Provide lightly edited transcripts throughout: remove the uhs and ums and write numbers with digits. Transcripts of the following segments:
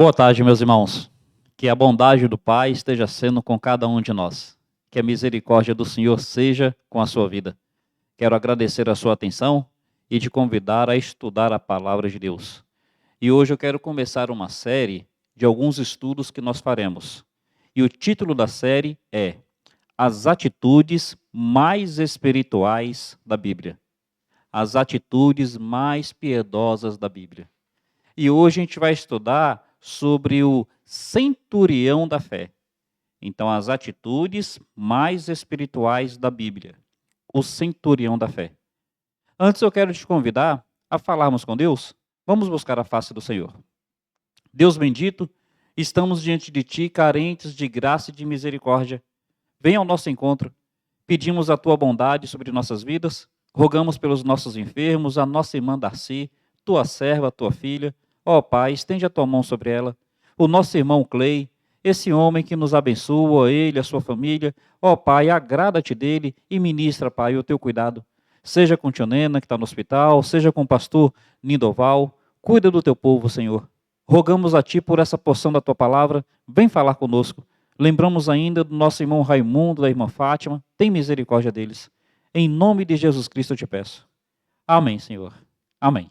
Boa tarde, meus irmãos. Que a bondade do Pai esteja sendo com cada um de nós. Que a misericórdia do Senhor seja com a sua vida. Quero agradecer a sua atenção e te convidar a estudar a palavra de Deus. E hoje eu quero começar uma série de alguns estudos que nós faremos. E o título da série é As Atitudes Mais Espirituais da Bíblia. As atitudes mais piedosas da Bíblia. E hoje a gente vai estudar sobre o centurião da fé. Então, as atitudes mais espirituais da Bíblia. O centurião da fé. Antes eu quero te convidar a falarmos com Deus. Vamos buscar a face do Senhor. Deus bendito, estamos diante de Ti, carentes de graça e de misericórdia. Venha ao nosso encontro. Pedimos a Tua bondade sobre nossas vidas. Rogamos pelos nossos enfermos, a nossa irmã Darcy, Tua serva, Tua filha. Ó Pai, estende a Tua mão sobre ela. O nosso irmão Clay, esse homem que nos abençoa, ele, a sua família. Ó Pai, agrada-te dele e ministra, Pai, o Teu cuidado. Seja com Tia Nena, que está no hospital, seja com o pastor Nindoval. Cuida do Teu povo, Senhor. Rogamos a Ti por essa porção da Tua palavra. Vem falar conosco. Lembramos ainda do nosso irmão Raimundo, da irmã Fátima. Tem misericórdia deles. Em nome de Jesus Cristo eu te peço. Amém, Senhor. Amém.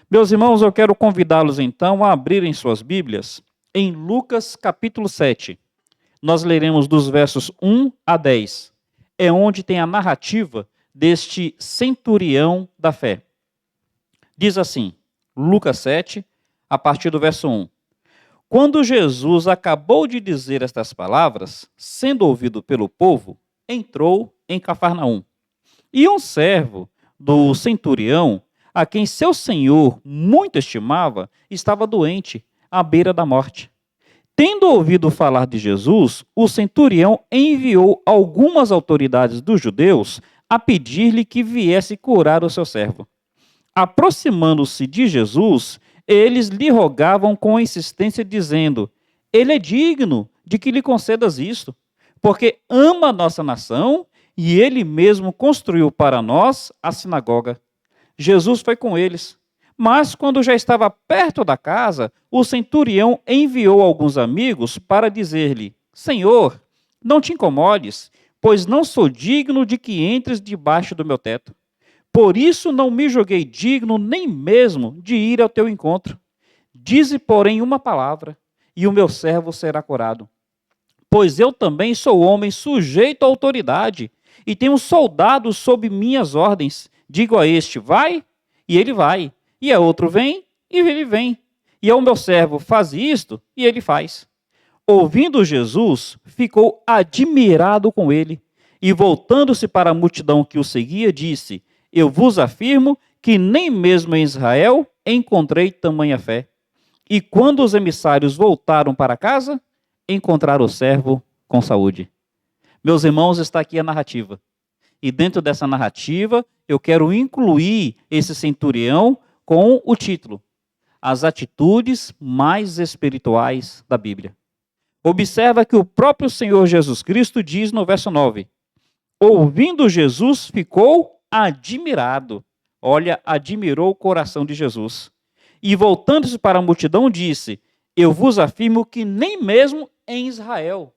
Meus irmãos, eu quero convidá-los então a abrirem suas Bíblias em Lucas capítulo 7. Nós leremos dos versos 1 a 10. É onde tem a narrativa deste centurião da fé. Diz assim, Lucas 7, a partir do verso 1. Quando Jesus acabou de dizer estas palavras, sendo ouvido pelo povo, entrou em Cafarnaum. E um servo do centurião, a quem seu senhor muito estimava, estava doente, à beira da morte. Tendo ouvido falar de Jesus, o centurião enviou algumas autoridades dos judeus a pedir-lhe que viesse curar o seu servo. Aproximando-se de Jesus, eles lhe rogavam com insistência, dizendo: ele é digno de que lhe concedas isto, porque ama a nossa nação e ele mesmo construiu para nós a sinagoga. Jesus foi com eles, mas quando já estava perto da casa, o centurião enviou alguns amigos para dizer-lhe: Senhor, não te incomodes, pois não sou digno de que entres debaixo do meu teto. Por isso não me julguei digno nem mesmo de ir ao teu encontro. Dize, porém, uma palavra, e o meu servo será curado. Pois eu também sou homem sujeito à autoridade, e tenho soldados sob minhas ordens. Digo a este, vai, e ele vai. E a outro, vem, e ele vem. E ao meu servo, faz isto, e ele faz. Ouvindo Jesus, ficou admirado com ele, e voltando-se para a multidão que o seguia, disse: eu vos afirmo que nem mesmo em Israel encontrei tamanha fé. E quando os emissários voltaram para casa, encontraram o servo com saúde. Meus irmãos, está aqui a narrativa. E dentro dessa narrativa, eu quero incluir esse centurião com o título: As Atitudes Mais Espirituais da Bíblia. Observa que o próprio Senhor Jesus Cristo diz no verso 9: ouvindo Jesus, ficou admirado. Olha, admirou o coração de Jesus. E voltando-se para a multidão, disse: eu vos afirmo que nem mesmo em Israel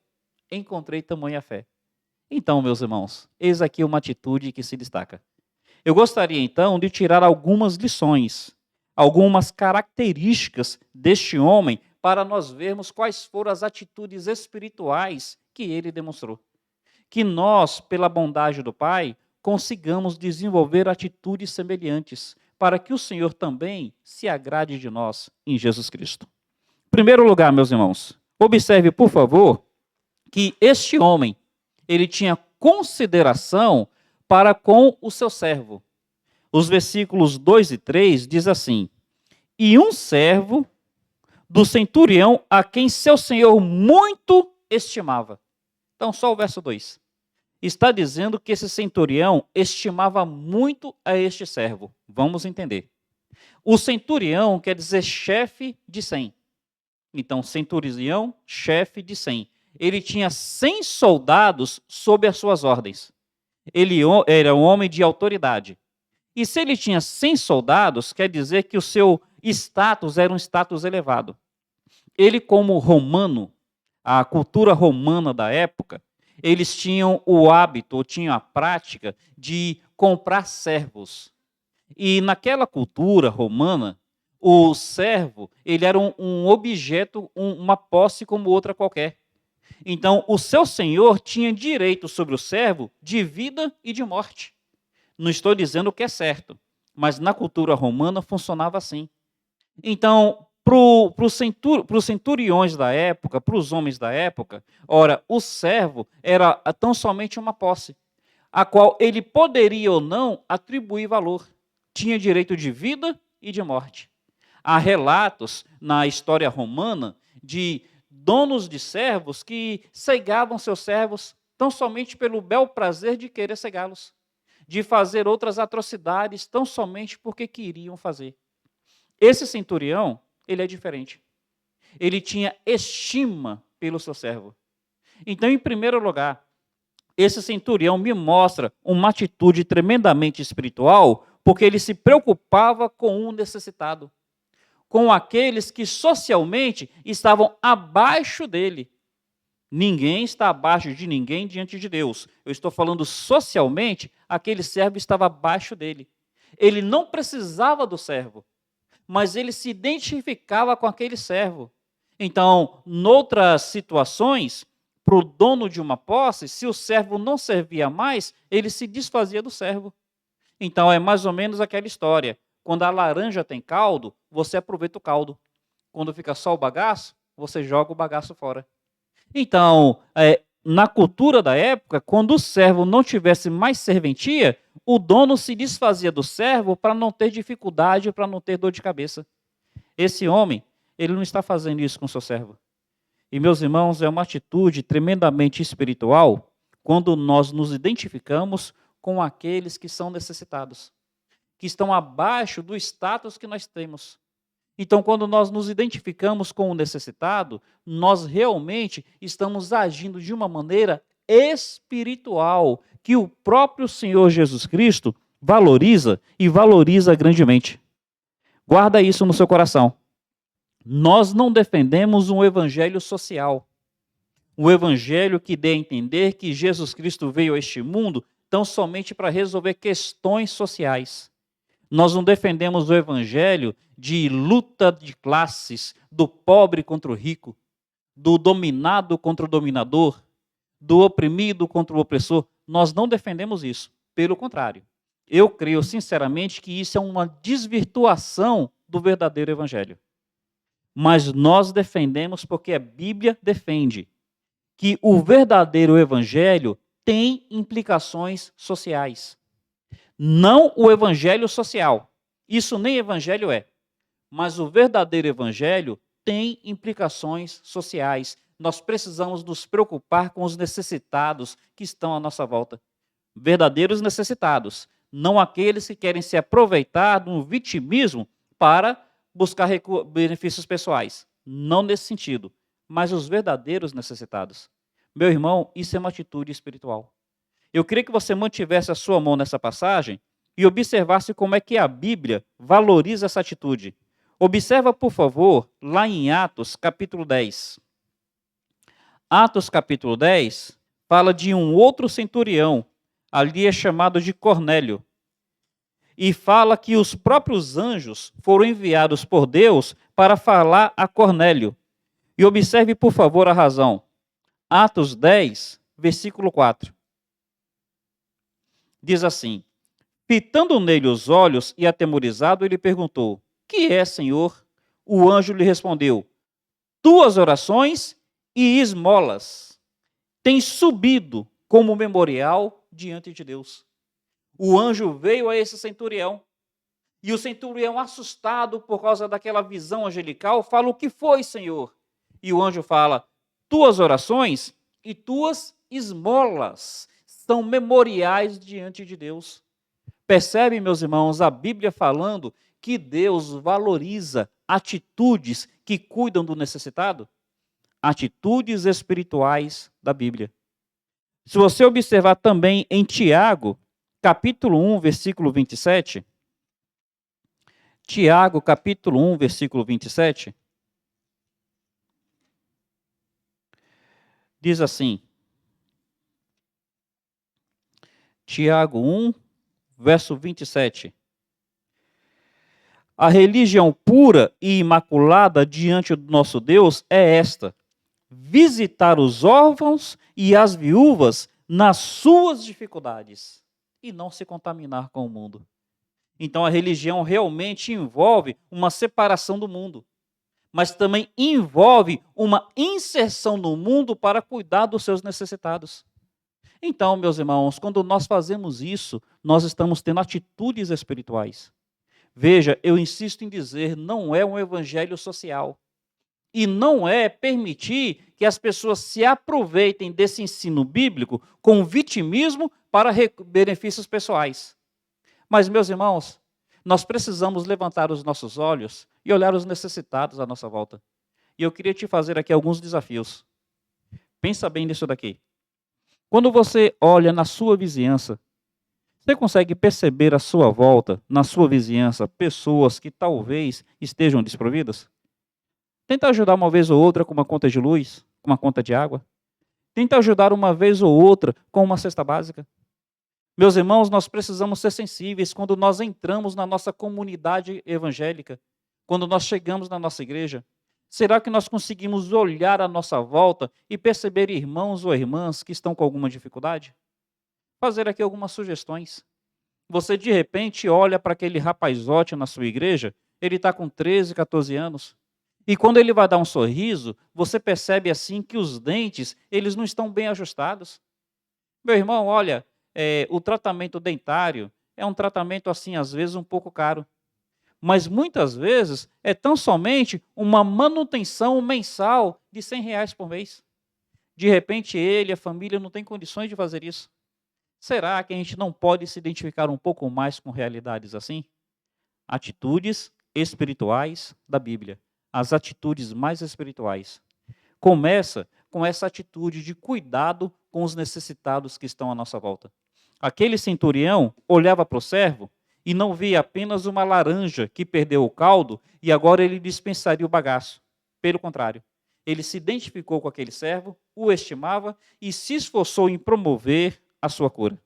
encontrei tamanha fé. Então, meus irmãos, eis aqui uma atitude que se destaca. Eu gostaria, então, de tirar algumas lições, algumas características deste homem, para nós vermos quais foram as atitudes espirituais que ele demonstrou. Que nós, pela bondade do Pai, consigamos desenvolver atitudes semelhantes, para que o Senhor também se agrade de nós em Jesus Cristo. Em primeiro lugar, meus irmãos, observe, por favor, que este homem, ele tinha consideração para com o seu servo. Os versículos 2 e 3 diz assim: e um servo do centurião a quem seu senhor muito estimava. Então, só o verso 2. Está dizendo que esse centurião estimava muito a este servo. Vamos entender. O centurião quer dizer chefe de 100. Então, centurião, chefe de 100. Ele tinha 100 soldados sob as suas ordens. Ele era um homem de autoridade. E se ele tinha 100 soldados, quer dizer que o seu status era um status elevado. Ele, como romano, a cultura romana da época, eles tinham o hábito, ou tinham a prática de comprar servos. E naquela cultura romana, o servo, ele era um objeto, uma posse como outra qualquer. Então, o seu senhor tinha direito sobre o servo de vida e de morte. Não estou dizendo que é certo, mas na cultura romana funcionava assim. Então, para os centuriões da época, para os homens da época, ora, o servo era tão somente uma posse, a qual ele poderia ou não atribuir valor. Tinha direito de vida e de morte. Há relatos na história romana de donos de servos que cegavam seus servos tão somente pelo bel prazer de querer cegá-los, de fazer outras atrocidades tão somente porque queriam fazer. Esse centurião, ele é diferente. Ele tinha estima pelo seu servo. Então, em primeiro lugar, esse centurião me mostra uma atitude tremendamente espiritual, porque ele se preocupava com o necessitado, com aqueles que socialmente estavam abaixo dele. Ninguém está abaixo de ninguém diante de Deus. Eu estou falando socialmente, aquele servo estava abaixo dele. Ele não precisava do servo, mas ele se identificava com aquele servo. Então, noutras situações, para o dono de uma posse, se o servo não servia mais, ele se desfazia do servo. Então, é mais ou menos aquela história. Quando a laranja tem caldo, você aproveita o caldo. Quando fica só o bagaço, você joga o bagaço fora. Então, na cultura da época, quando o servo não tivesse mais serventia, o dono se desfazia do servo para não ter dificuldade, para não ter dor de cabeça. Esse homem, ele não está fazendo isso com o seu servo. E, meus irmãos, é uma atitude tremendamente espiritual quando nós nos identificamos com aqueles que são necessitados, que estão abaixo do status que nós temos. Então, quando nós nos identificamos com o necessitado, nós realmente estamos agindo de uma maneira espiritual, que o próprio Senhor Jesus Cristo valoriza e valoriza grandemente. Guarda isso no seu coração. Nós não defendemos um evangelho social, um evangelho que dê a entender que Jesus Cristo veio a este mundo tão somente para resolver questões sociais. Nós não defendemos o evangelho de luta de classes, do pobre contra o rico, do dominado contra o dominador, do oprimido contra o opressor. Nós não defendemos isso. Pelo contrário, eu creio sinceramente que isso é uma desvirtuação do verdadeiro evangelho. Mas nós defendemos porque a Bíblia defende que o verdadeiro evangelho tem implicações sociais. Não o evangelho social. Isso nem evangelho é. Mas o verdadeiro evangelho tem implicações sociais. Nós precisamos nos preocupar com os necessitados que estão à nossa volta. Verdadeiros necessitados. Não aqueles que querem se aproveitar do vitimismo para buscar benefícios pessoais. Não nesse sentido. Mas os verdadeiros necessitados. Meu irmão, isso é uma atitude espiritual. Eu queria que você mantivesse a sua mão nessa passagem e observasse como é que a Bíblia valoriza essa atitude. Observa, por favor, lá em Atos, capítulo 10. Atos, capítulo 10, fala de um outro centurião, ali é chamado de Cornélio. E fala que os próprios anjos foram enviados por Deus para falar a Cornélio. E observe, por favor, a razão. Atos 10, versículo 4. Diz assim: fitando nele os olhos e atemorizado, ele perguntou: que é, Senhor? O anjo lhe respondeu: tuas orações e esmolas têm subido como memorial diante de Deus. O anjo veio a esse centurião, e o centurião, assustado por causa daquela visão angelical, fala: o que foi, Senhor? E o anjo fala: tuas orações e tuas esmolas são memoriais diante de Deus. Percebe, meus irmãos, a Bíblia falando que Deus valoriza atitudes que cuidam do necessitado? Atitudes espirituais da Bíblia. Se você observar também em Tiago, capítulo 1, versículo 27, Tiago, capítulo 1, versículo 27, Diz assim, Tiago 1, verso 27. A religião pura e imaculada diante do nosso Deus é esta: visitar os órfãos e as viúvas nas suas dificuldades e não se contaminar com o mundo. Então a religião realmente envolve uma separação do mundo, mas também envolve uma inserção no mundo para cuidar dos seus necessitados. Então, meus irmãos, quando nós fazemos isso, nós estamos tendo atitudes espirituais. Veja, eu insisto em dizer, não é um evangelho social. E não é permitir que as pessoas se aproveitem desse ensino bíblico com vitimismo para benefícios pessoais. Mas, meus irmãos, nós precisamos levantar os nossos olhos e olhar os necessitados à nossa volta. E eu queria te fazer aqui alguns desafios. Pensa bem nisso daqui. Quando você olha na sua vizinhança, você consegue perceber à sua volta, na sua vizinhança, pessoas que talvez estejam desprovidas? Tenta ajudar uma vez ou outra com uma conta de luz, com uma conta de água. Tenta ajudar uma vez ou outra com uma cesta básica. Meus irmãos, nós precisamos ser sensíveis quando nós entramos na nossa comunidade evangélica, quando nós chegamos na nossa igreja. Será que nós conseguimos olhar à nossa volta e perceber irmãos ou irmãs que estão com alguma dificuldade? Fazer aqui algumas sugestões. Você, de repente, olha para aquele rapazote na sua igreja, ele está com 13, 14 anos, e quando ele vai dar um sorriso, você percebe assim que os dentes, eles não estão bem ajustados. Meu irmão, olha, o tratamento dentário é um tratamento assim, às vezes, um pouco caro. Mas muitas vezes é tão somente uma manutenção mensal de R$ 100 por mês. De repente ele, a família, não tem condições de fazer isso. Será que a gente não pode se identificar um pouco mais com realidades assim? Atitudes espirituais da Bíblia. As atitudes mais espirituais. Começa com essa atitude de cuidado com os necessitados que estão à nossa volta. Aquele centurião olhava para o servo e não via apenas uma laranja que perdeu o caldo e agora ele dispensaria o bagaço. Pelo contrário, ele se identificou com aquele servo, o estimava e se esforçou em promover a sua cura.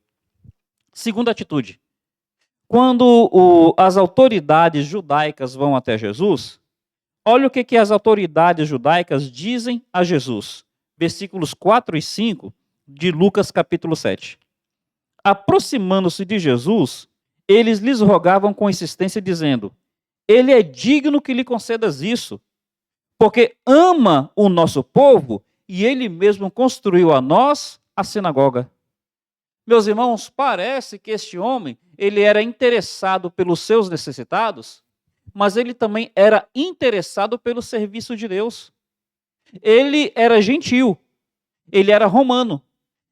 Segunda atitude. Quando as autoridades judaicas vão até Jesus, olha o que as autoridades judaicas dizem a Jesus. Versículos 4 e 5 de Lucas capítulo 7. Aproximando-se de Jesus, eles lhes rogavam com insistência, dizendo: ele é digno que lhe concedas isso, porque ama o nosso povo e ele mesmo construiu a nós a sinagoga. Meus irmãos, parece que este homem, ele era interessado pelos seus necessitados, mas ele também era interessado pelo serviço de Deus. Ele era gentil, ele era romano,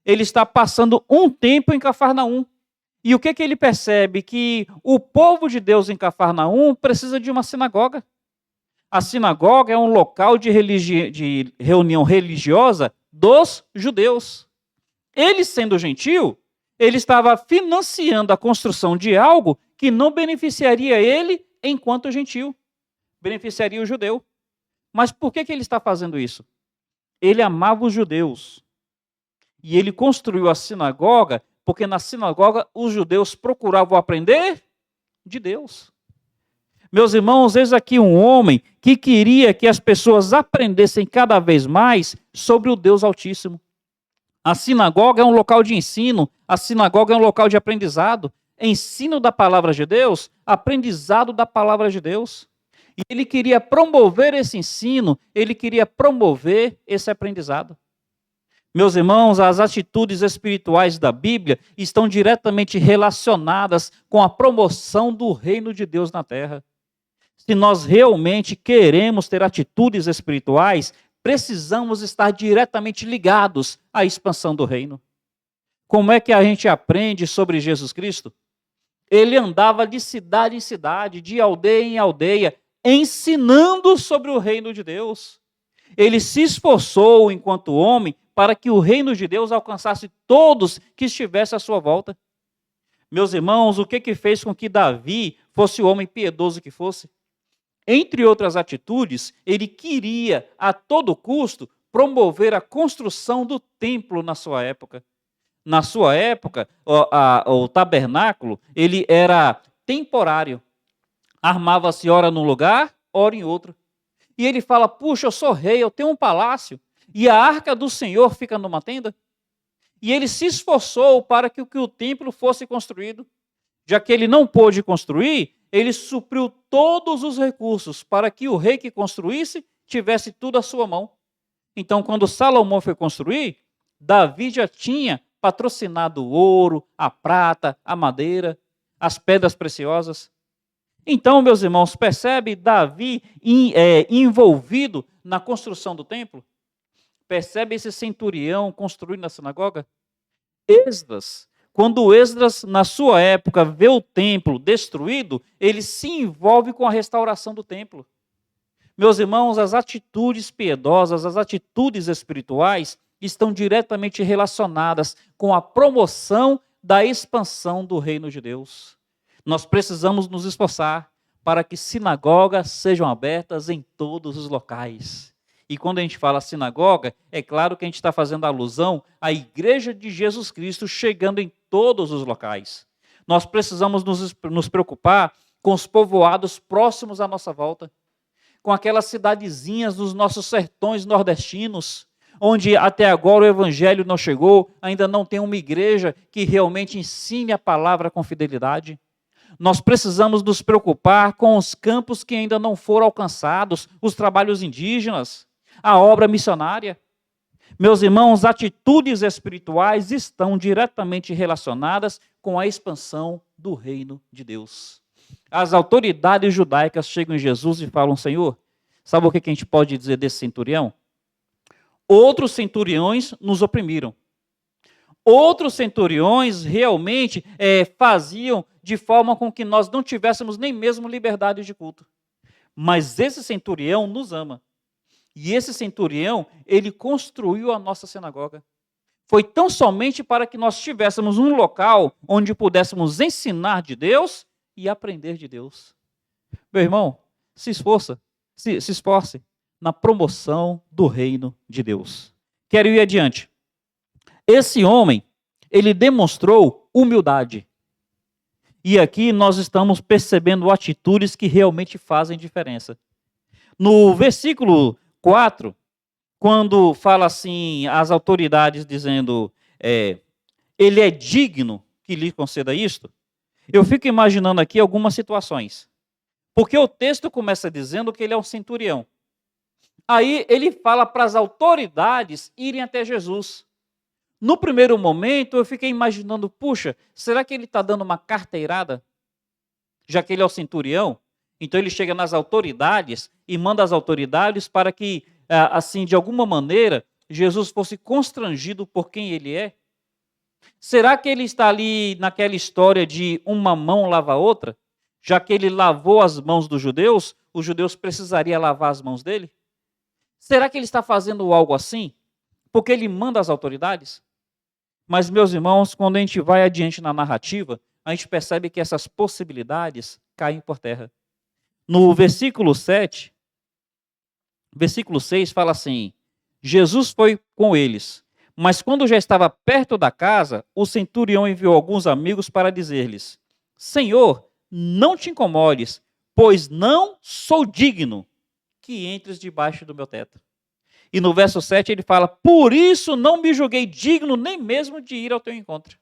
ele está passando um tempo em Cafarnaum. E o que ele percebe? Que o povo de Deus em Cafarnaum precisa de uma sinagoga. A sinagoga é um local de reunião religiosa dos judeus. Ele, sendo gentil, ele estava financiando a construção de algo que não beneficiaria ele enquanto gentil, beneficiaria o judeu. Mas por que ele está fazendo isso? Ele amava os judeus. E ele construiu a sinagoga porque na sinagoga os judeus procuravam aprender de Deus. Meus irmãos, eis aqui um homem que queria que as pessoas aprendessem cada vez mais sobre o Deus Altíssimo. A sinagoga é um local de ensino, a sinagoga é um local de aprendizado. Ensino da palavra de Deus, aprendizado da palavra de Deus. E ele queria promover esse ensino, ele queria promover esse aprendizado. Meus irmãos, as atitudes espirituais da Bíblia estão diretamente relacionadas com a promoção do reino de Deus na terra. Se nós realmente queremos ter atitudes espirituais, precisamos estar diretamente ligados à expansão do reino. Como é que a gente aprende sobre Jesus Cristo? Ele andava de cidade em cidade, de aldeia em aldeia, ensinando sobre o reino de Deus. Ele se esforçou enquanto homem para que o reino de Deus alcançasse todos que estivessem à sua volta. Meus irmãos, o que fez com que Davi fosse o homem piedoso que fosse? Entre outras atitudes, ele queria, a todo custo, promover a construção do templo na sua época. Na sua época, o tabernáculo, ele era temporário. Armava-se ora num lugar, ora em outro. E ele fala, puxa, eu sou rei, eu tenho um palácio, e a arca do Senhor fica numa tenda. E ele se esforçou para que o templo fosse construído. Já que ele não pôde construir, ele supriu todos os recursos para que o rei que construísse tivesse tudo à sua mão. Então, quando Salomão foi construir, Davi já tinha patrocinado o ouro, a prata, a madeira, as pedras preciosas. Então, meus irmãos, percebe Davi envolvido na construção do templo? Percebe esse centurião construindo a sinagoga? Esdras, quando Esdras, na sua época, vê o templo destruído, ele se envolve com a restauração do templo. Meus irmãos, as atitudes piedosas, as atitudes espirituais estão diretamente relacionadas com a promoção da expansão do reino de Deus. Nós precisamos nos esforçar para que sinagogas sejam abertas em todos os locais. E quando a gente fala sinagoga, é claro que a gente está fazendo alusão à igreja de Jesus Cristo chegando em todos os locais. Nós precisamos nos preocupar com os povoados próximos à nossa volta, com aquelas cidadezinhas dos nossos sertões nordestinos, onde até agora o evangelho não chegou, ainda não tem uma igreja que realmente ensine a palavra com fidelidade. Nós precisamos nos preocupar com os campos que ainda não foram alcançados, os trabalhos indígenas, a obra missionária. Meus irmãos, atitudes espirituais estão diretamente relacionadas com a expansão do reino de Deus. As autoridades judaicas chegam em Jesus e falam, Senhor, sabe o que a gente pode dizer desse centurião? Outros centuriões nos oprimiram. Outros centuriões realmente faziam de forma com que nós não tivéssemos nem mesmo liberdade de culto. Mas esse centurião nos ama. E esse centurião, ele construiu a nossa sinagoga. Foi tão somente para que nós tivéssemos um local onde pudéssemos ensinar de Deus e aprender de Deus. Meu irmão, se esforce na promoção do reino de Deus. Quero ir adiante. Esse homem, ele demonstrou humildade. E aqui nós estamos percebendo atitudes que realmente fazem diferença. No versículo 4, quando fala assim, as autoridades dizendo, ele é digno que lhe conceda isto, eu fico imaginando aqui algumas situações. Porque o texto começa dizendo que ele é um centurião. Aí ele fala para as autoridades irem até Jesus. No primeiro momento eu fiquei imaginando, puxa, será que ele está dando uma carteirada? Já que ele é o centurião, então ele chega nas autoridades e manda as autoridades para que, assim, de alguma maneira, Jesus fosse constrangido por quem ele é? Será que ele está ali naquela história de uma mão lava a outra? Já que ele lavou as mãos dos judeus, os judeus precisariam lavar as mãos dele? Será que ele está fazendo algo assim? Porque ele manda as autoridades? Mas, meus irmãos, quando a gente vai adiante na narrativa, a gente percebe que essas possibilidades caem por terra. No versículo 7, versículo 6 fala assim, Jesus foi com eles, mas quando já estava perto da casa, o centurião enviou alguns amigos para dizer-lhes, Senhor, não te incomodes, pois não sou digno que entres debaixo do meu teto. E no verso 7 ele fala, por isso não me julguei digno nem mesmo de ir ao teu encontro.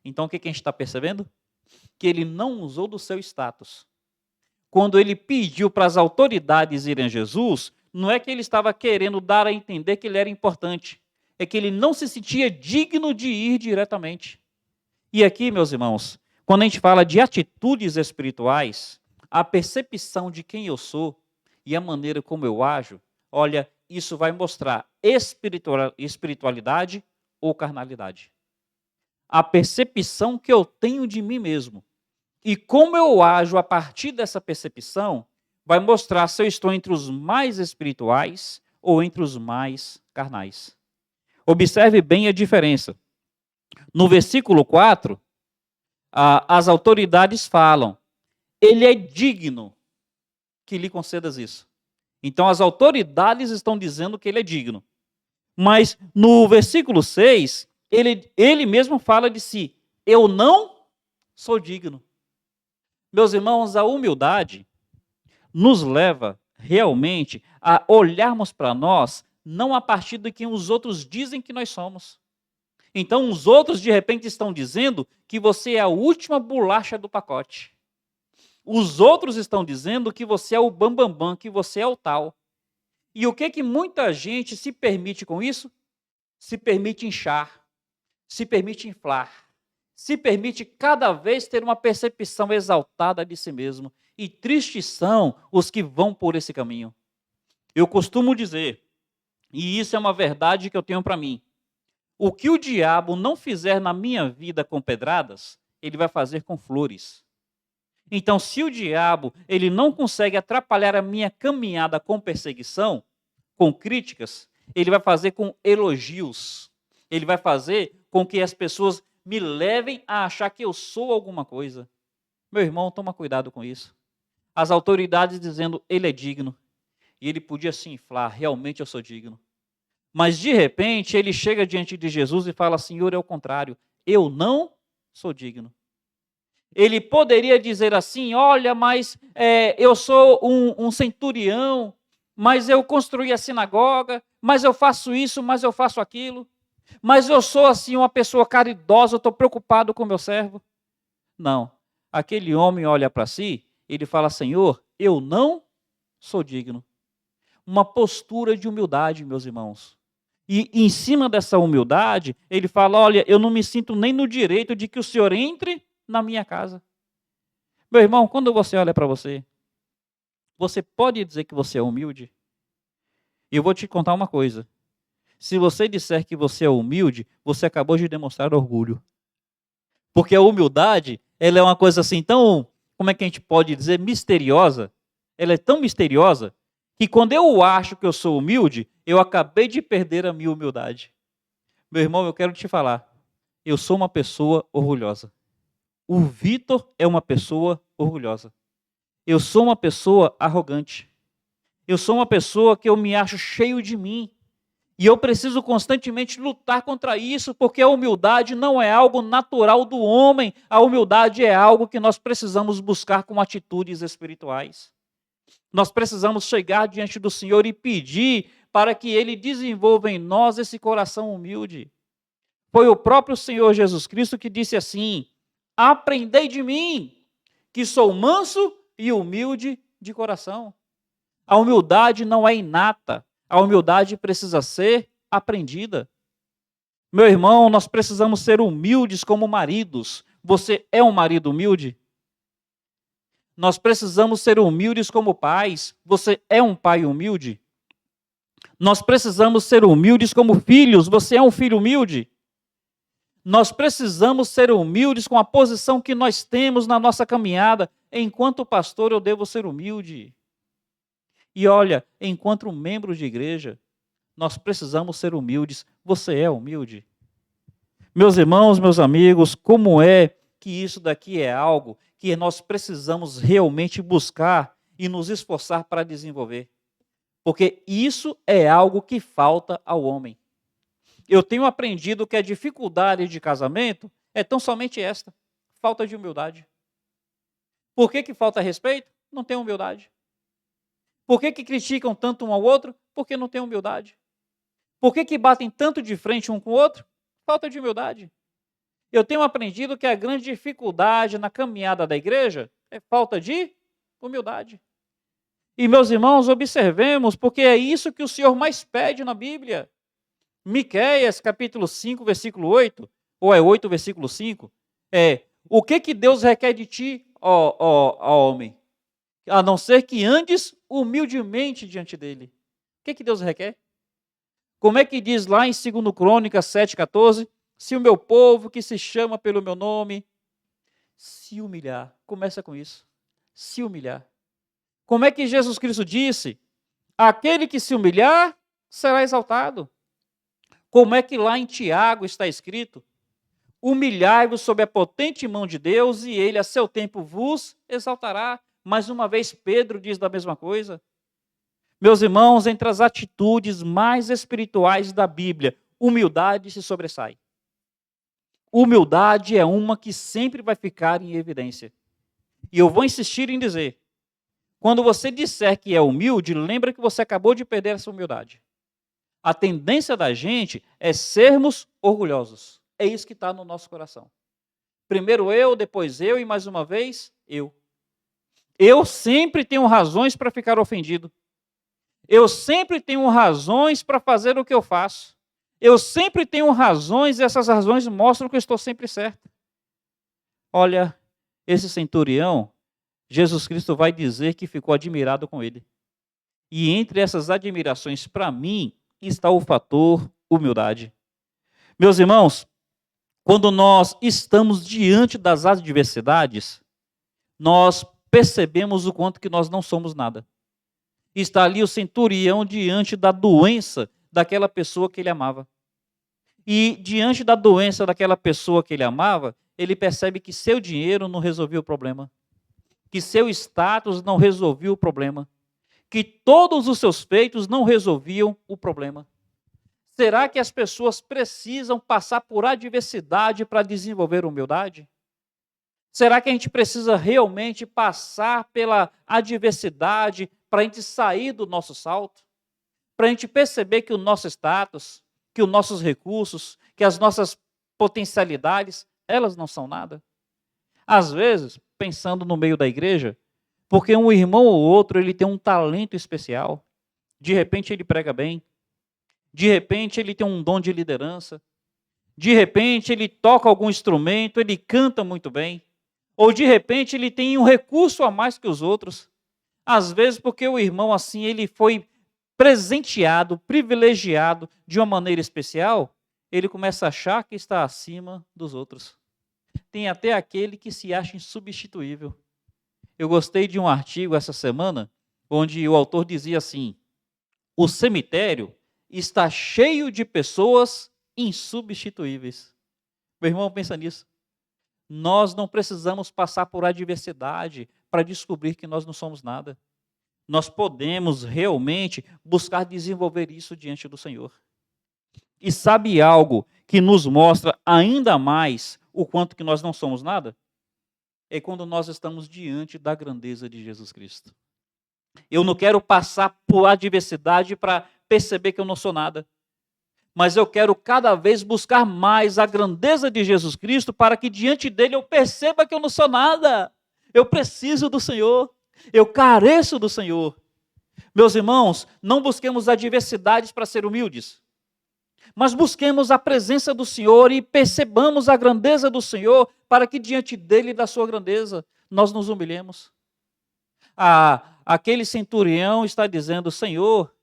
Então o que a gente está percebendo? Que ele não usou do seu status. Quando ele pediu para as autoridades irem a Jesus, não é que ele estava querendo dar a entender que ele era importante. É que ele não se sentia digno de ir diretamente. E aqui, meus irmãos, quando a gente fala de atitudes espirituais, a percepção de quem eu sou e a maneira como eu ajo, olha, isso vai mostrar espiritualidade ou carnalidade. A percepção que eu tenho de mim mesmo e como eu ajo a partir dessa percepção vai mostrar se eu estou entre os mais espirituais ou entre os mais carnais. Observe bem a diferença. No versículo 4, as autoridades falam, ele é digno que lhe concedas isso. Então as autoridades estão dizendo que ele é digno. Mas no versículo 6, ele mesmo fala de si: eu não sou digno. Meus irmãos, a humildade nos leva realmente a olharmos para nós não a partir de quem os outros dizem que nós somos. Então, os outros, de repente, estão dizendo que você é a última bolacha do pacote. Os outros estão dizendo que você é o bambambam, que você é o tal. E o que muita gente se permite com isso? Se permite inchar, se permite inflar, se permite cada vez ter uma percepção exaltada de si mesmo. E tristes são os que vão por esse caminho. Eu costumo dizer, e isso é uma verdade que eu tenho para mim, o que o diabo não fizer na minha vida com pedradas, ele vai fazer com flores. Então, se o diabo ele não consegue atrapalhar a minha caminhada com perseguição, com críticas, ele vai fazer com elogios. Ele vai fazer com que as pessoas me levem a achar que eu sou alguma coisa. Meu irmão, toma cuidado com isso. As autoridades dizendo, ele é digno. E ele podia se inflar, realmente eu sou digno. Mas de repente ele chega diante de Jesus e fala, Senhor, é o contrário, eu não sou digno. Ele poderia dizer assim, olha, mas eu sou um centurião, mas eu construí a sinagoga, mas eu faço isso, mas eu faço aquilo, mas eu sou assim uma pessoa caridosa, eu estou preocupado com meu servo. Não, aquele homem olha para si, ele fala, Senhor, eu não sou digno. Uma postura de humildade, meus irmãos. E em cima dessa humildade, ele fala, olha, eu não me sinto nem no direito de que o Senhor entre na minha casa. Meu irmão, quando você olha para você, você pode dizer que você é humilde? E eu vou te contar uma coisa. Se você disser que você é humilde, você acabou de demonstrar orgulho. Porque a humildade, ela é uma coisa assim tão, como é que a gente pode dizer, misteriosa. Ela é tão misteriosa que quando eu acho que eu sou humilde, eu acabei de perder a minha humildade. Meu irmão, eu quero te falar, eu sou uma pessoa orgulhosa. O Vitor é uma pessoa orgulhosa. Eu sou uma pessoa arrogante. Eu sou uma pessoa que eu me acho cheio de mim. E eu preciso constantemente lutar contra isso, porque a humildade não é algo natural do homem. A humildade é algo que nós precisamos buscar com atitudes espirituais. Nós precisamos chegar diante do Senhor e pedir para que Ele desenvolva em nós esse coração humilde. Foi o próprio Senhor Jesus Cristo que disse assim, aprendei de mim, que sou manso e humilde de coração. A humildade não é inata, a humildade precisa ser aprendida. Meu irmão, nós precisamos ser humildes como maridos. Você é um marido humilde? Nós precisamos ser humildes como pais. Você é um pai humilde? Nós precisamos ser humildes como filhos. Você é um filho humilde? Nós precisamos ser humildes com a posição que nós temos na nossa caminhada. Enquanto pastor, eu devo ser humilde. E olha, enquanto membro de igreja, nós precisamos ser humildes. Você é humilde? Meus irmãos, meus amigos, como é que isso daqui é algo que nós precisamos realmente buscar e nos esforçar para desenvolver? Porque isso é algo que falta ao homem. Eu tenho aprendido que a dificuldade de casamento é tão somente esta, falta de humildade. Por que falta respeito? Não tem humildade. Por que criticam tanto um ao outro? Porque não tem humildade. Por que batem tanto de frente um com o outro? Falta de humildade. Eu tenho aprendido que a grande dificuldade na caminhada da igreja é falta de humildade. E, meus irmãos, observemos, porque é isso que o Senhor mais pede na Bíblia. Miqueias, capítulo 5, versículo 8, ou é 8, versículo 5, o que Deus requer de ti, ó homem? A não ser que andes humildemente diante dele. O que Deus requer? Como é que diz lá em 2 Crônicas 7,14? Se o meu povo, que se chama pelo meu nome, se humilhar. Começa com isso. Se humilhar. Como é que Jesus Cristo disse? Aquele que se humilhar, será exaltado. Como é que lá em Tiago está escrito? Humilhai-vos sob a potente mão de Deus e ele a seu tempo vos exaltará. Mais uma vez Pedro diz da mesma coisa. Meus irmãos, entre as atitudes mais espirituais da Bíblia, humildade se sobressai. Humildade é uma que sempre vai ficar em evidência. E eu vou insistir em dizer, quando você disser que é humilde, lembra que você acabou de perder essa humildade. A tendência da gente é sermos orgulhosos. É isso que está no nosso coração. Primeiro eu, depois eu e mais uma vez eu. Eu sempre tenho razões para ficar ofendido. Eu sempre tenho razões para fazer o que eu faço. Eu sempre tenho razões e essas razões mostram que eu estou sempre certo. Olha, esse centurião, Jesus Cristo vai dizer que ficou admirado com ele. E entre essas admirações, para mim, está o fator humildade. Meus irmãos, quando nós estamos diante das adversidades, nós percebemos o quanto que nós não somos nada. Está ali o centurião diante da doença daquela pessoa que ele amava. E diante da doença daquela pessoa que ele amava, ele percebe que seu dinheiro não resolvia o problema, que seu status não resolvia o problema, que todos os seus feitos não resolviam o problema. Será que as pessoas precisam passar por adversidade para desenvolver humildade? Será que a gente precisa realmente passar pela adversidade para a gente sair do nosso salto? Para a gente perceber que o nosso status, que os nossos recursos, que as nossas potencialidades, elas não são nada? Às vezes, pensando no meio da igreja, porque um irmão ou outro ele tem um talento especial, de repente ele prega bem, de repente ele tem um dom de liderança, de repente ele toca algum instrumento, ele canta muito bem, ou de repente ele tem um recurso a mais que os outros. Às vezes porque o irmão assim, ele foi presenteado, privilegiado de uma maneira especial, ele começa a achar que está acima dos outros. Tem até aquele que se acha insubstituível. Eu gostei de um artigo essa semana, onde o autor dizia assim: o cemitério está cheio de pessoas insubstituíveis. Meu irmão, pensa nisso. Nós não precisamos passar por adversidade para descobrir que nós não somos nada. Nós podemos realmente buscar desenvolver isso diante do Senhor. E sabe algo que nos mostra ainda mais o quanto que nós não somos nada? É quando nós estamos diante da grandeza de Jesus Cristo. Eu não quero passar por adversidade para perceber que eu não sou nada. Mas eu quero cada vez buscar mais a grandeza de Jesus Cristo para que diante dele eu perceba que eu não sou nada. Eu preciso do Senhor. Eu careço do Senhor. Meus irmãos, não busquemos adversidades para ser humildes, mas busquemos a presença do Senhor e percebamos a grandeza do Senhor para que diante dele e da sua grandeza nós nos humilhemos. Aquele centurião está dizendo: Senhor,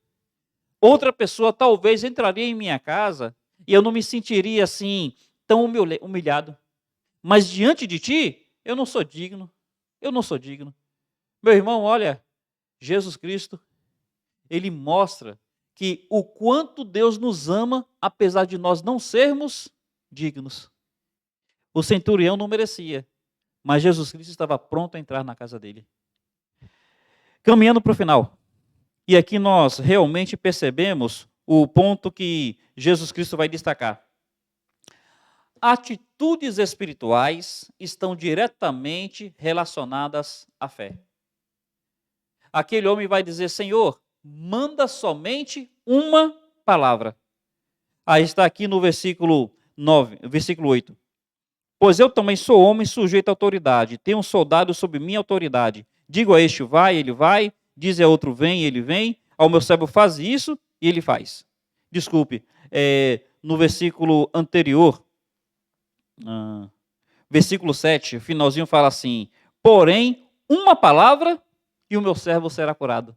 outra pessoa talvez entraria em minha casa e eu não me sentiria assim tão humilhado. Mas diante de ti, eu não sou digno. Eu não sou digno. Meu irmão, olha, Jesus Cristo, ele mostra que o quanto Deus nos ama, apesar de nós não sermos dignos. O centurião não merecia, mas Jesus Cristo estava pronto a entrar na casa dele. Caminhando para o final. E aqui nós realmente percebemos o ponto que Jesus Cristo vai destacar. Atitudes espirituais estão diretamente relacionadas à fé. Aquele homem vai dizer: Senhor, manda somente uma palavra. Aí está aqui no versículo 9, versículo 8. Pois eu também sou homem sujeito à autoridade, tenho um soldado sob minha autoridade. Digo a este, vai, ele vai. Diz a outro, vem, ele vem. Ao meu servo faz isso, e ele faz. Desculpe, no versículo anterior, versículo 7, o finalzinho fala assim: porém, uma palavra e o meu servo será curado.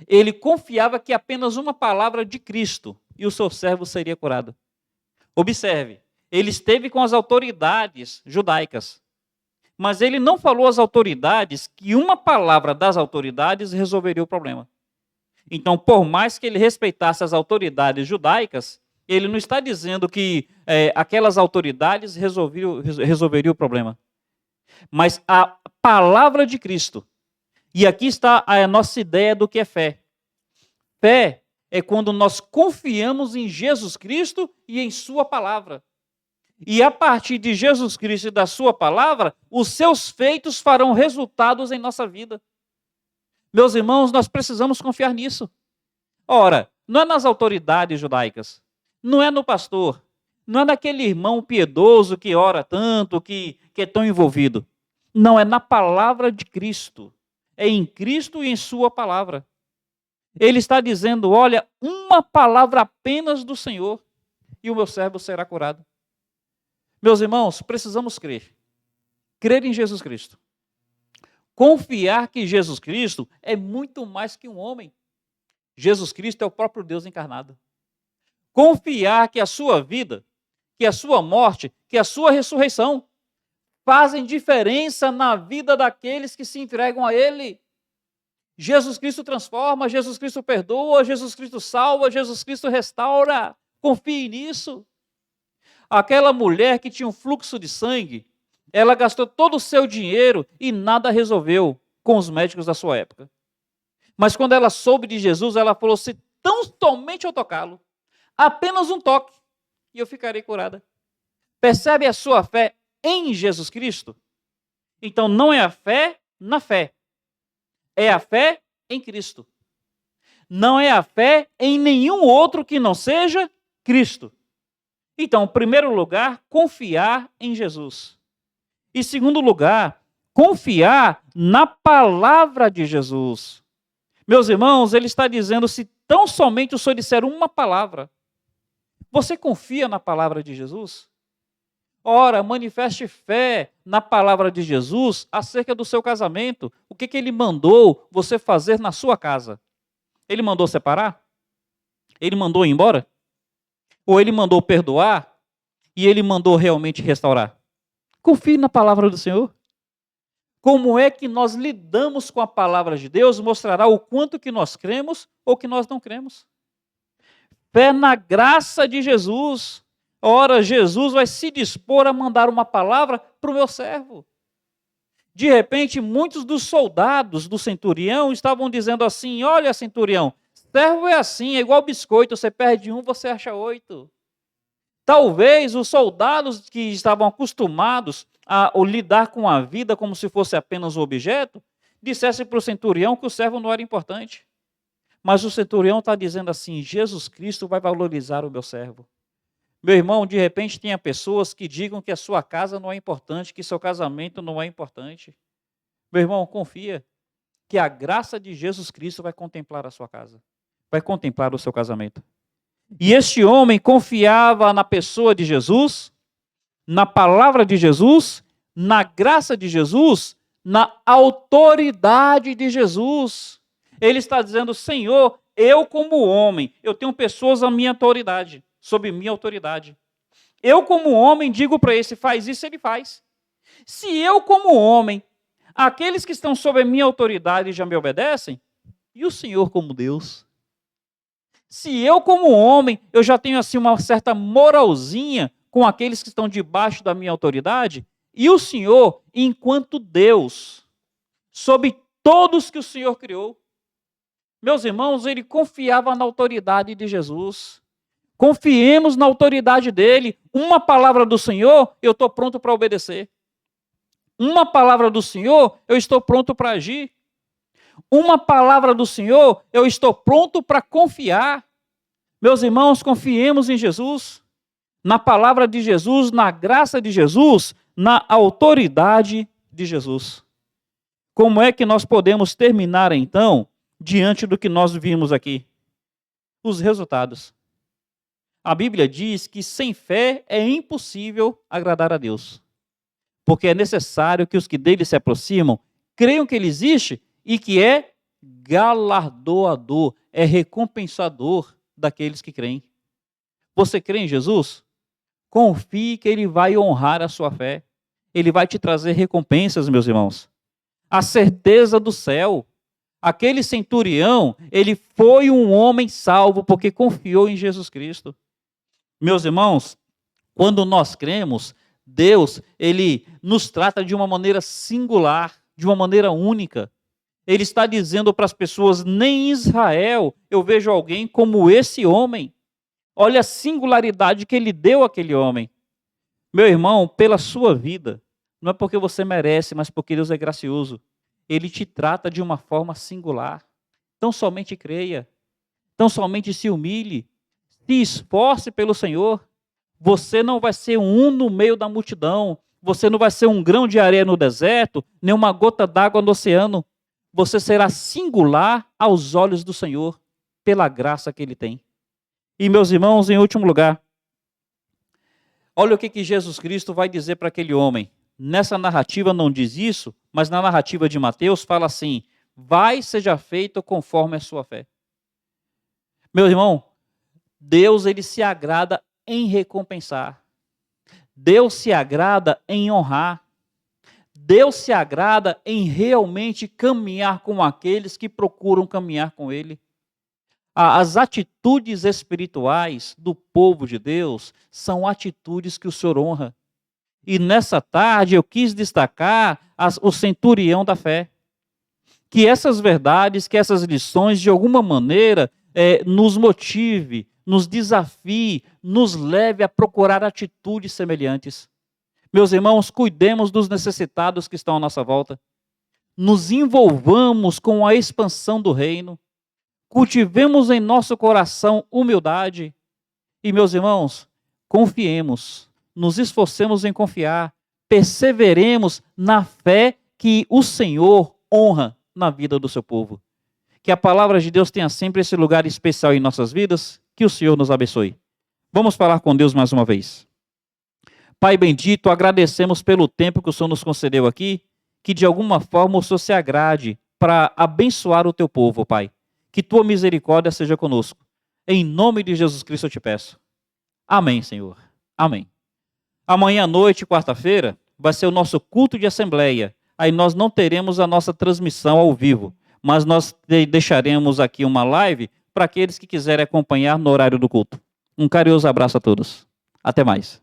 Ele confiava que apenas uma palavra de Cristo e o seu servo seria curado. Observe, ele esteve com as autoridades judaicas, mas ele não falou às autoridades que uma palavra das autoridades resolveria o problema. Então, por mais que ele respeitasse as autoridades judaicas, ele não está dizendo que aquelas autoridades resolveriam o problema. Mas a palavra de Cristo, e aqui está a nossa ideia do que é fé. Fé é quando nós confiamos em Jesus Cristo e em sua palavra. E a partir de Jesus Cristo e da sua palavra, os seus feitos farão resultados em nossa vida. Meus irmãos, nós precisamos confiar nisso. Ora, não é nas autoridades judaicas, não é no pastor, não é naquele irmão piedoso que ora tanto, que é tão envolvido. Não, é na palavra de Cristo. É em Cristo e em sua palavra. Ele está dizendo, olha, uma palavra apenas do Senhor e o meu servo será curado. Meus irmãos, precisamos crer. Crer em Jesus Cristo. Confiar que Jesus Cristo é muito mais que um homem. Jesus Cristo é o próprio Deus encarnado. Confiar que a sua vida, que a sua morte, que a sua ressurreição fazem diferença na vida daqueles que se entregam a Ele. Jesus Cristo transforma, Jesus Cristo perdoa, Jesus Cristo salva, Jesus Cristo restaura. Confie nisso. Aquela mulher que tinha um fluxo de sangue, ela gastou todo o seu dinheiro e nada resolveu com os médicos da sua época. Mas quando ela soube de Jesus, ela falou, se tão somente eu tocá-lo, apenas um toque, e eu ficarei curada. Percebe a sua fé em Jesus Cristo? Então não é a fé na fé. É a fé em Cristo. Não é a fé em nenhum outro que não seja Cristo. Então, em primeiro lugar, confiar em Jesus. Em segundo lugar, confiar na palavra de Jesus. Meus irmãos, ele está dizendo, se tão somente o Senhor disser uma palavra, você confia na palavra de Jesus? Ora, manifeste fé na palavra de Jesus acerca do seu casamento. O que ele mandou você fazer na sua casa? Ele mandou separar? Ele mandou ir embora? Ou ele mandou perdoar? E ele mandou realmente restaurar? Confie na palavra do Senhor. Como é que nós lidamos com a palavra de Deus mostrará o quanto que nós cremos ou que nós não cremos. Fé na graça de Jesus. Ora, Jesus vai se dispor a mandar uma palavra para o meu servo. De repente, muitos dos soldados do centurião estavam dizendo assim, olha, centurião, servo é assim, é igual biscoito, você perde um, você acha 8. Talvez os soldados que estavam acostumados a lidar com a vida como se fosse apenas um objeto, dissessem para o centurião que o servo não era importante. Mas o centurião está dizendo assim, Jesus Cristo vai valorizar o meu servo. Meu irmão, de repente tenha pessoas que digam que a sua casa não é importante, que seu casamento não é importante. Meu irmão, confia que a graça de Jesus Cristo vai contemplar a sua casa, vai contemplar o seu casamento. E este homem confiava na pessoa de Jesus, na palavra de Jesus, na graça de Jesus, na autoridade de Jesus. Ele está dizendo, Senhor, eu como homem, eu tenho pessoas à minha autoridade, sob minha autoridade. Eu como homem digo para esse, faz isso, ele faz. Se eu como homem, aqueles que estão sob a minha autoridade já me obedecem, e o Senhor como Deus? Se eu como homem, eu já tenho assim uma certa moralzinha com aqueles que estão debaixo da minha autoridade, e o Senhor, enquanto Deus, sob todos que o Senhor criou. Meus irmãos, ele confiava na autoridade de Jesus. Confiemos na autoridade dele. Uma palavra do Senhor, eu estou pronto para obedecer. Uma palavra do Senhor, eu estou pronto para agir. Uma palavra do Senhor, eu estou pronto para confiar. Meus irmãos, confiemos em Jesus, na palavra de Jesus, na graça de Jesus, na autoridade de Jesus. Como é que nós podemos terminar, então, diante do que nós vimos aqui? Os resultados. A Bíblia diz que sem fé é impossível agradar a Deus, porque é necessário que os que dele se aproximam creiam que ele existe e que é galardoador, é recompensador daqueles que creem. Você crê em Jesus? Confie que ele vai honrar a sua fé. Ele vai te trazer recompensas, meus irmãos. A certeza do céu. Aquele centurião, ele foi um homem salvo porque confiou em Jesus Cristo. Meus irmãos, quando nós cremos, Deus, ele nos trata de uma maneira singular, de uma maneira única. Ele está dizendo para as pessoas, nem em Israel eu vejo alguém como esse homem. Olha a singularidade que ele deu àquele homem. Meu irmão, pela sua vida, não é porque você merece, mas porque Deus é gracioso. Ele te trata de uma forma singular. Então somente creia. Então somente se humilhe. Se esforce pelo Senhor. Você não vai ser um no meio da multidão. Você não vai ser um grão de areia no deserto, nem uma gota d'água no oceano. Você será singular aos olhos do Senhor, pela graça que Ele tem. E meus irmãos, em último lugar, olha o que Jesus Cristo vai dizer para aquele homem. Nessa narrativa não diz isso, mas na narrativa de Mateus fala assim, vai, seja feito conforme a sua fé. Meu irmão, Deus ele se agrada em recompensar. Deus se agrada em honrar. Deus se agrada em realmente caminhar com aqueles que procuram caminhar com Ele. As atitudes espirituais do povo de Deus são atitudes que o Senhor honra. E nessa tarde eu quis destacar o centurião da fé. Que essas verdades, que essas lições, de alguma maneira, nos motive, nos desafie, nos leve a procurar atitudes semelhantes. Meus irmãos, cuidemos dos necessitados que estão à nossa volta. Nos envolvamos com a expansão do reino. Cultivemos em nosso coração humildade. E, meus irmãos, confiemos, nos esforcemos em confiar, perseveremos na fé que o Senhor honra na vida do seu povo. Que a palavra de Deus tenha sempre esse lugar especial em nossas vidas. Que o Senhor nos abençoe. Vamos falar com Deus mais uma vez. Pai bendito, agradecemos pelo tempo que o Senhor nos concedeu aqui, que de alguma forma o Senhor se agrade para abençoar o teu povo, Pai. Que tua misericórdia seja conosco. Em nome de Jesus Cristo eu te peço. Amém, Senhor. Amém. Amanhã à noite, quarta-feira, vai ser o nosso culto de assembleia. Aí nós não teremos a nossa transmissão ao vivo, mas nós deixaremos aqui uma live para aqueles que quiserem acompanhar no horário do culto. Um carinhoso abraço a todos. Até mais.